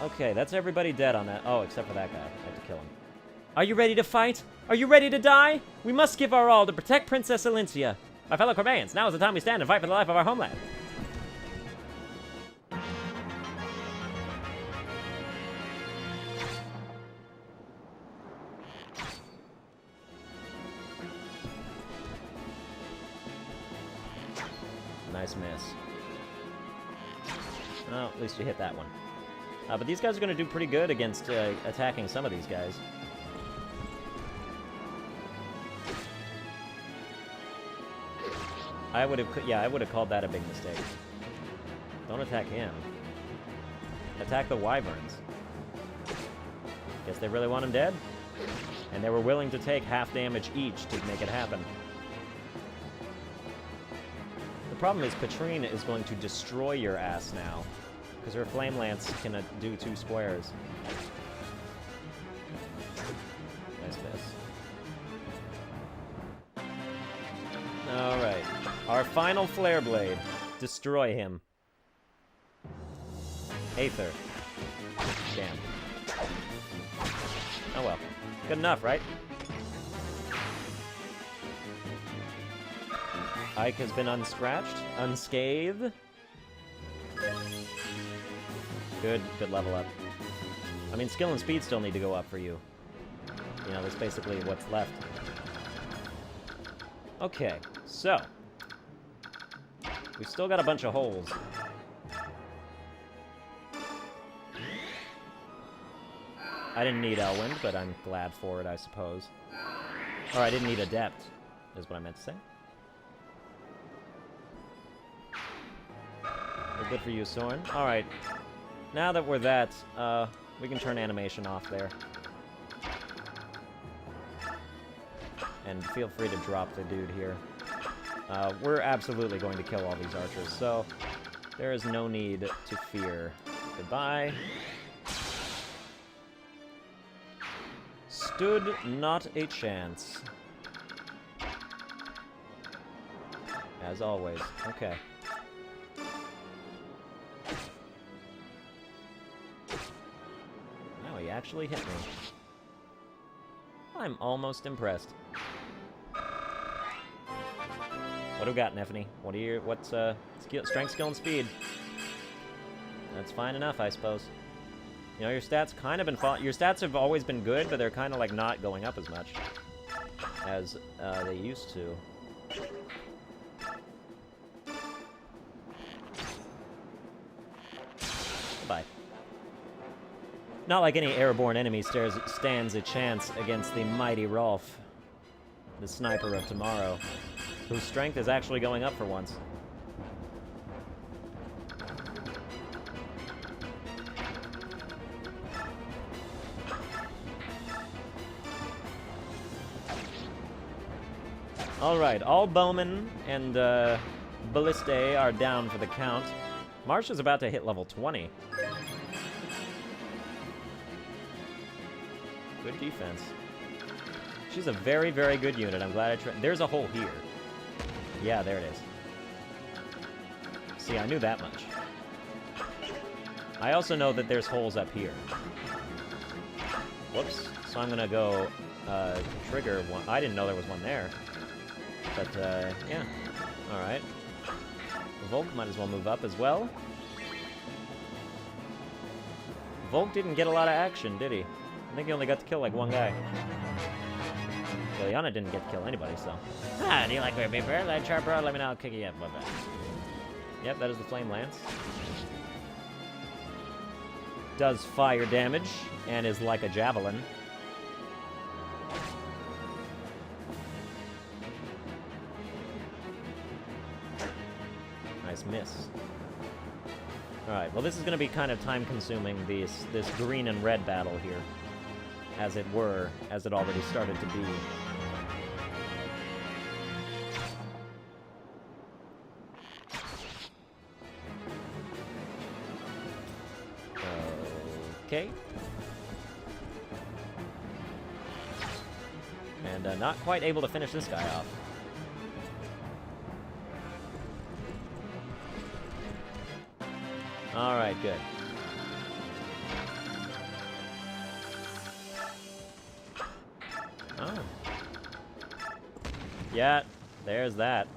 Okay, that's everybody dead on that. Oh, except for that guy. I have to kill him. Are you ready to fight? Are you ready to die? We must give our all to protect Princess Elincia. My fellow Crimeans, now is the time we stand and fight for the life of our homeland. Nice miss. Well, at least you hit that one. But these guys are going to do pretty good against attacking some of these guys. I would have called that a big mistake. Don't attack him. Attack the wyverns. Guess they really want him dead? And they were willing to take half damage each to make it happen. The problem is Patrine is going to destroy your ass now. Because her Flame Lance can do 2 squares. Nice miss. Alright. Our final Flare Blade. Destroy him. Aether. Damn. Oh well. Good enough, right? Ike has been unscratched. Unscathed. Good level up. I mean, skill and speed still need to go up for you. You know, that's basically what's left. Okay, so. We've still got a bunch of holes. I didn't need Elwind, but I'm glad for it, I suppose. Or I didn't need Adept, is what I meant to say. We're good for you, Soren. Alright. Now that we're that, we can turn animation off there. And feel free to drop the dude here. we're absolutely going to kill all these archers, so there is no need to fear. Goodbye. Stood not a chance. As always. Okay. Wow, he actually hit me. I'm almost impressed. What do we got, Neffany? What's strength, skill, and speed? That's fine enough, I suppose. You know, your stats kind of been your stats have always been good, but they're kind of like not going up as much as they used to. Goodbye. Not like any airborne enemy stands a chance against the mighty Rolf, the sniper of tomorrow, whose strength is actually going up for once. Alright, all bowmen and ballistae are down for the count. Marsha's about to hit level 20. Good defense. She's a very, very good unit. I'm glad there's a hole here. Yeah, there it is. See, I knew that much. I also know that there's holes up here. Whoops. So I'm gonna go trigger one. I didn't know there was one there. But, yeah. Alright. Volk might as well move up as well. Volk didn't get a lot of action, did he? I think he only got to kill like one guy. Liliana didn't get to kill anybody, so. Ah, do you like my paper? Like sharp bro, let me know, I'll kick you up. Bye-bye. Yep, that is the Flame Lance. Does fire damage, and is like a javelin. Nice miss. Alright, well this is going to be kind of time-consuming, this green and red battle here. As it were, as it already started to be. Okay. And not quite able to finish this guy off. Alright, good. Oh. Yeah, there's that.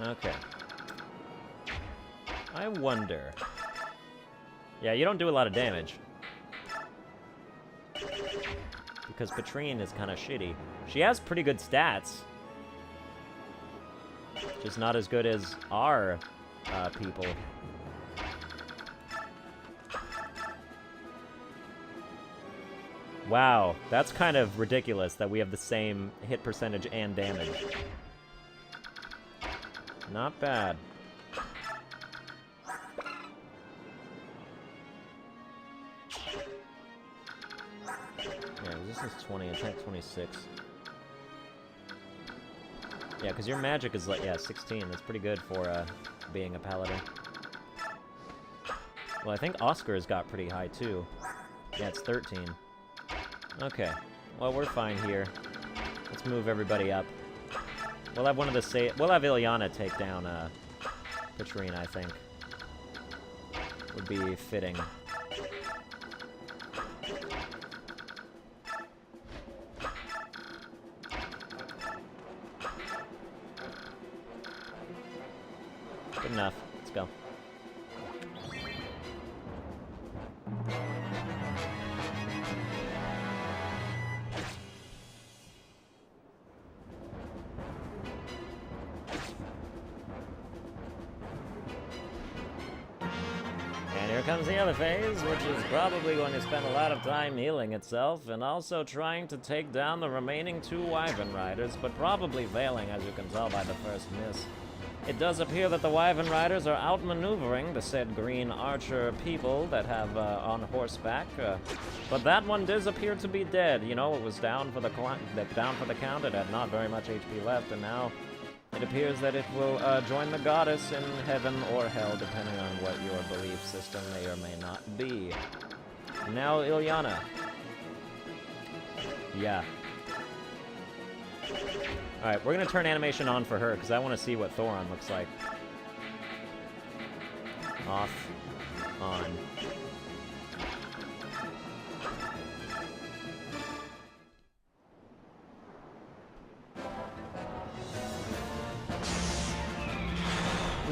Okay. I wonder. Yeah, you don't do a lot of damage. Because Patrine is kind of shitty. She has pretty good stats. Just not as good as our people. Wow, that's kind of ridiculous that we have the same hit percentage and damage. Not bad. Yeah, resistance 20, attack 26. Yeah, because your magic is like, yeah, 16. That's pretty good for being a paladin. Well, I think Oscar's got pretty high, too. Yeah, it's 13. Okay. Well, we're fine here. Let's move everybody up. We'll have one of the we'll have Ilyana take down Patrine, I think. Would be fitting. Good enough. Let's go. And here comes the other phase, which is probably going to spend a lot of time healing itself and also trying to take down the remaining 2 Wyvern Riders, but probably failing, as you can tell by the first miss. It does appear that the Wyvern Riders are outmaneuvering the said green archer people that have on horseback, but that one does appear to be dead. You know, it was down for the count. It had not very much HP left, and now it appears that it will join the goddess in heaven or hell, depending on what your belief system may or may not be. Now, Ilyana. Yeah. Alright, we're gonna turn animation on for her, because I want to see what Thoron looks like. Off. On.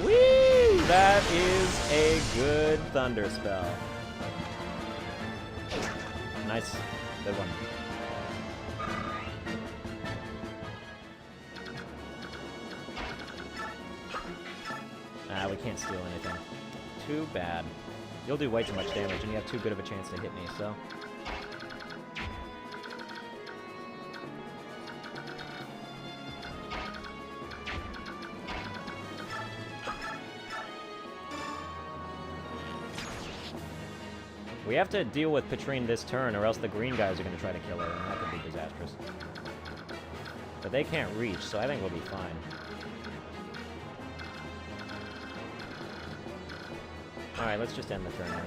Whee! That is a good thunder spell. Nice. Good one. We can't steal anything. Too bad. You'll do way too much damage, and you have too good of a chance to hit me, so... We have to deal with Petrine this turn, or else the green guys are going to try to kill her, and that could be disastrous. But they can't reach, so I think we'll be fine. Alright, let's just end the turn now.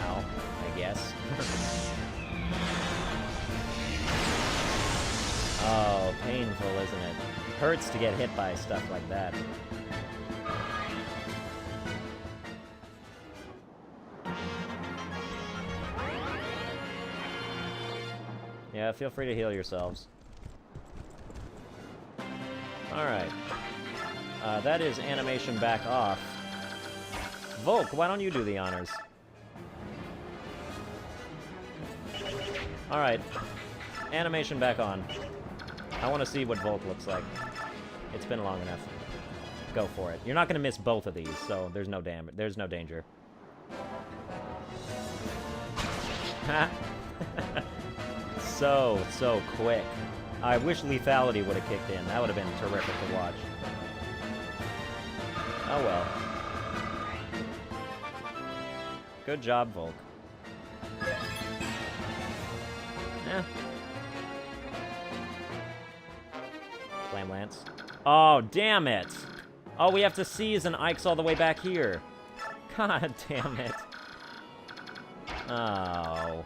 Ow, I guess. Oh, painful, isn't it? Hurts to get hit by stuff like that. Yeah, feel free to heal yourselves. Alright. That is animation back off. Volk, why don't you do the honors? Alright. Animation back on. I want to see what Volk looks like. It's been long enough. Go for it. You're not going to miss both of these, so there's no danger. Ha! So quick. I wish lethality would have kicked in. That would have been terrific to watch. Oh well. Good job, Volk. Eh. Flame Lance. Oh, damn it! Oh, we have to season Ike's all the way back here. God damn it. Oh.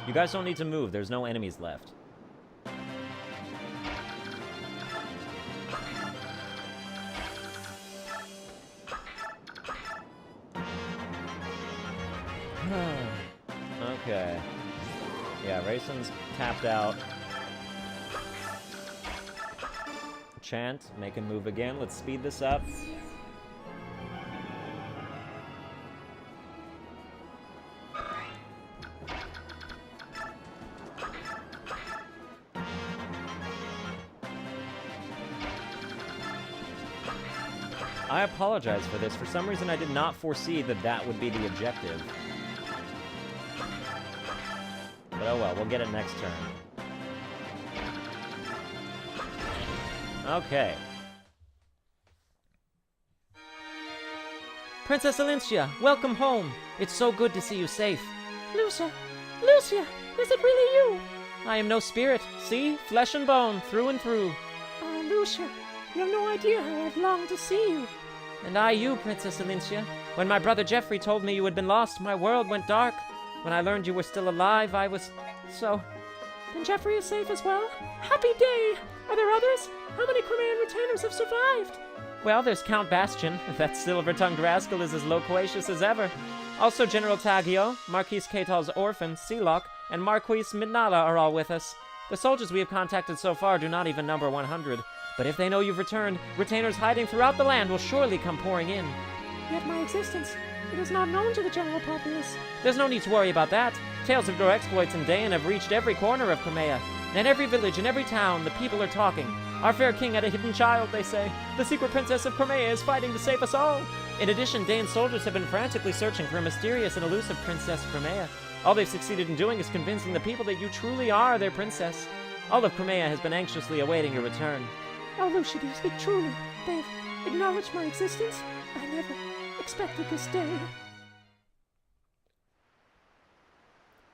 You guys don't need to move. There's no enemies left. Okay. Yeah, Rayson's tapped out. Chant, make him move again. Let's speed this up. I apologize for this. For some reason, I did not foresee that that would be the objective. But oh well, we'll get it next turn. Okay. Princess Alincia, welcome home. It's so good to see you safe. Lucia! Lucia! Is it really you? I am no spirit. See? Flesh and bone, through and through. Oh, Lucia, you have no idea how I've longed to see you. And I you, Princess Alincia. When my brother Geoffrey told me you had been lost, my world went dark. When I learned you were still alive, I was so... And Geoffrey is safe as well? Happy day! Are there others? How many Crimean retainers have survived? Well, there's Count Bastion. That silver-tongued rascal is as loquacious as ever. Also General Taggio, Marquis Catal's orphan, Sealock, and Marquis Midnala are all with us. The soldiers we have contacted so far do not even number 100. But if they know you've returned, retainers hiding throughout the land will surely come pouring in. Yet my existence, It is not known to the general populace. There's no need to worry about that. Tales of your exploits in Dayan have reached every corner of Crimea. In every village, in every town, the people are talking. Our fair king had a hidden child, they say. The secret princess of Crimea is fighting to save us all. In addition, Dayan soldiers have been frantically searching for a mysterious and elusive Princess Crimea. All they've succeeded in doing is convincing the people that you truly are their princess. All of Crimea has been anxiously awaiting your return. Oh, Lucia, do you speak truly? They've acknowledged my existence? I never expected this day.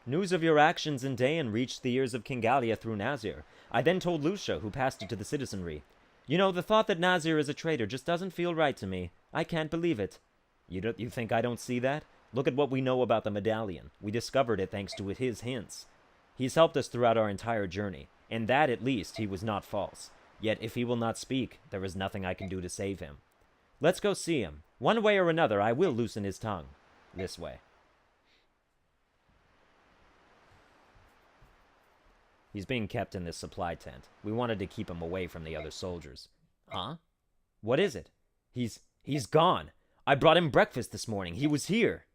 News of your actions in Dayan reached the ears of King Gallia through Nazir. I then told Lucia, who passed it to the citizenry. You know, the thought that Nazir is a traitor just doesn't feel right to me. I can't believe it. You think I don't see that? Look at what we know about the medallion. We discovered it thanks to his hints. He's helped us throughout our entire journey, and that, at least, he was not false. Yet if he will not speak, there is nothing I can do to save him. Let's go see him. One way or another, I will loosen his tongue. This way. He's being kept in this supply tent. We wanted to keep him away from the other soldiers. Huh? What is it? He's gone. I brought him breakfast this morning. He was here.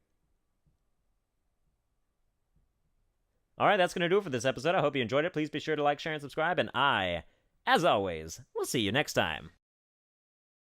Alright, that's going to do it for this episode. I hope you enjoyed it. Please be sure to like, share, and subscribe. And I, as always, will see you next time.